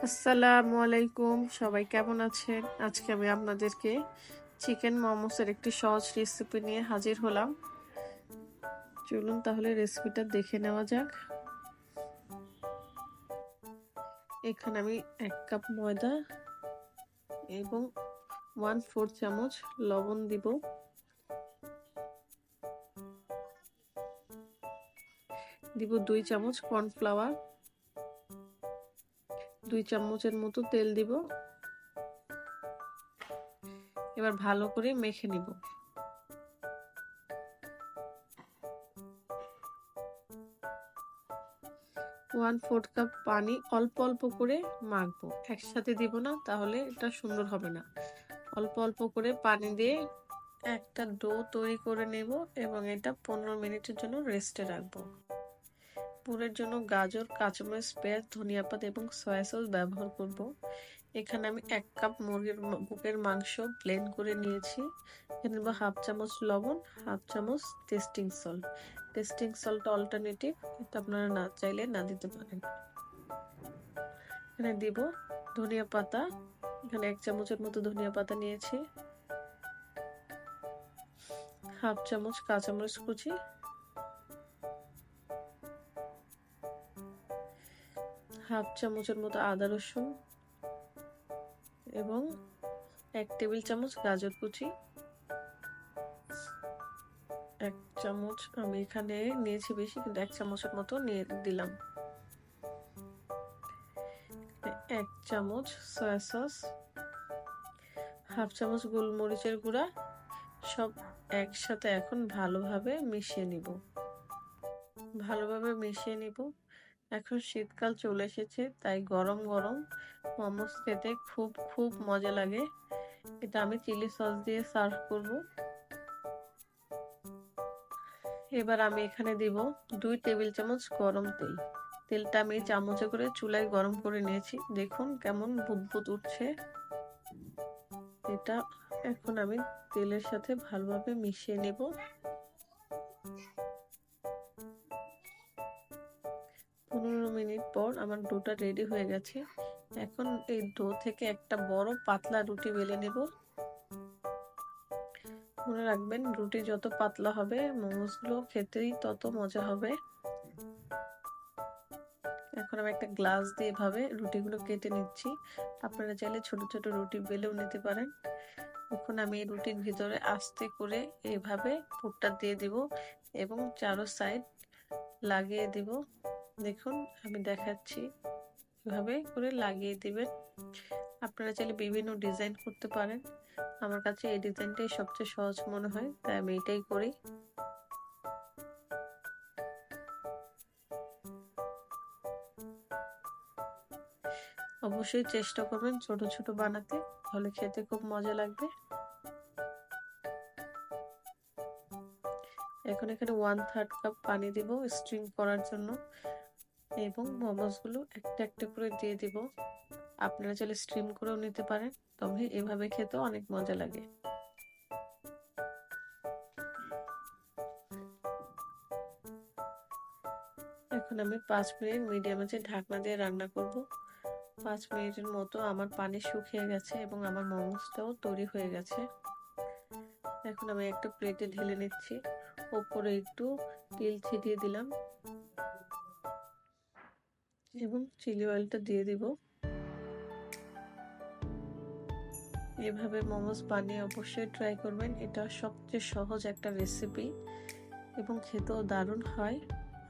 আসসালামু আলাইকুম, সবাই কেমন আছেন? আজকে আমি আপনাদেরকে চিকেন মোমোসের একটি সহজ রেসিপি নিয়ে হাজির হলাম। চলুন তাহলে রেসিপিটা দেখে নেওয়া যাক। এখানে আমি 1 কাপ ময়দা এবং 1/4 চামচ লবণ দিব। দিব 2 চামচ কর্নফ্লাওয়ার, 2 চামচের মতো তেল দিব। এবার ভালো করে মেখে নিব। 1/4 কাপ পানি অল্প অল্প করে মাখবো, একসাথে দিব না, তাহলে এটা সুন্দর হবে না। অল্প অল্প করে পানি দিয়ে একটা ডো তৈরি করে নেব এবং এটা 15 মিনিটের জন্য রেস্টে রাখবো। পুরের জন্য গাজর, কাঁচামরিচ, পেঁয়াজ, ধনিয়া পাতা এবং সয়া সস ব্যবহার করব। এখানে আমি 1 কাপ মুরগির বুকের মাংস ব্লেন্ড করে নিয়েছি। এখানে নেব 1/2 চামচ লবণ, 1/2 চামচ testing salt. Testing salt alternative, এটা আপনারা না চাইলে না দিতে পারেন। এখানে দিব ধনিয়া পাতা, এখানে 1 চামচের মতো ধনিয়া পাতা নিয়েছি। 1/2 চামচ কাঁচামরিচ কুচি, 1/2 চামচের মতো আদা রসুন এবং 1 টেবিল চামচ গাজর কুচি। 1 চামচ, আমি এখানে নিয়েছি বেশি, কিন্তু 1 চামচের মতো নিয়ে দিলাম। 1 চামচ সয়া সস, 1/2 চামচ গোলমরিচের গুঁড়া। সব একসাথে এখন ভালোভাবে মিশিয়ে নিব। এখন শীতকাল চলে এসেছে, তাই গরম গরম মোমোস খেতে খুব মজা লাগে। এটা আমি চিলি সস দিয়ে সার্ভ করব। এবার আমি এখানে দিব 2 টেবিল চামচ গরম তেল। তেলটা আমি চামচে করে চুলায় গরম করে নিয়েছি। দেখুন কেমন বুদবুদ উঠছে। এটা এখন আমি তেলের সাথে ভালোভাবে মিশিয়ে নেব। 15 মিনিট পর আমার ডোটা রেডি হয়ে গেছে। এখন এই ডো থেকে একটা বড় পাতলা রুটি বেলে নেব। মনে রাখবেন, রুটি যত পাতলা হবে মোমোসগুলো খেতেই তত মজা হবে। এখন আমি একটা গ্লাস দিয়ে এভাবে রুটিগুলো কেটে নিচ্ছি। আপনারা চাইলে ছোট ছোট রুটি বেলেও নিতে পারেন। এখন আমি এই রুটির ভিতরে আস্তে করে এইভাবে পুরটা দিয়ে দিব এবং চারো সাইড লাগিয়ে দিব। দেখুন আমি দেখাচ্ছি, এভাবে করে লাগিয়ে দিবেন। আপনারা চাইলে বিভিন্ন ডিজাইন করতে পারেন। আমার কাছে এই ডিজাইনটাই সবচেয়ে সহজ মনে হয়, তাই আমি এটাই করি। অবশ্যই চেষ্টা করবেন ছোট ছোট বানাতে, তাহলে খেতে খুব মজা লাগবে। এখন এখানে 1/3 কাপ পানি দিব স্টিম করার জন্য এবং মোমোসগুলো একটা একটা করে দিয়ে দিব। আপনারা চাইলে স্টিম করেও নিতে পারেন, তবে এভাবে খেতেও অনেক মজা লাগে। এখন আমি 5 মিনিট মিডিয়াম আঁচে ঢাকনা দিয়ে রান্না করব। 5 মিনিটের মতো আমার পানি শুকিয়ে গেছে এবং আমার মোমোসটাও তৈরি হয়ে গেছে। এখন আমি একটা প্লেটে ঢেলে নিচ্ছি। উপরে একটু তেল ছিটিয়ে দিলাম এবং চিলি অয়েলটা দিয়ে দিব। এভাবে মোমোস বানিয়ে অবশ্যই ট্রাই করবেন। এটা সবচেয়ে সহজ একটা রেসিপি এবং খেতেও দারুণ হয়।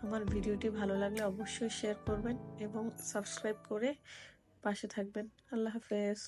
আমার ভিডিওটি ভালো লাগলে অবশ্যই শেয়ার করবেন এবং সাবস্ক্রাইব করে পাশে থাকবেন। আল্লাহ হাফেজ।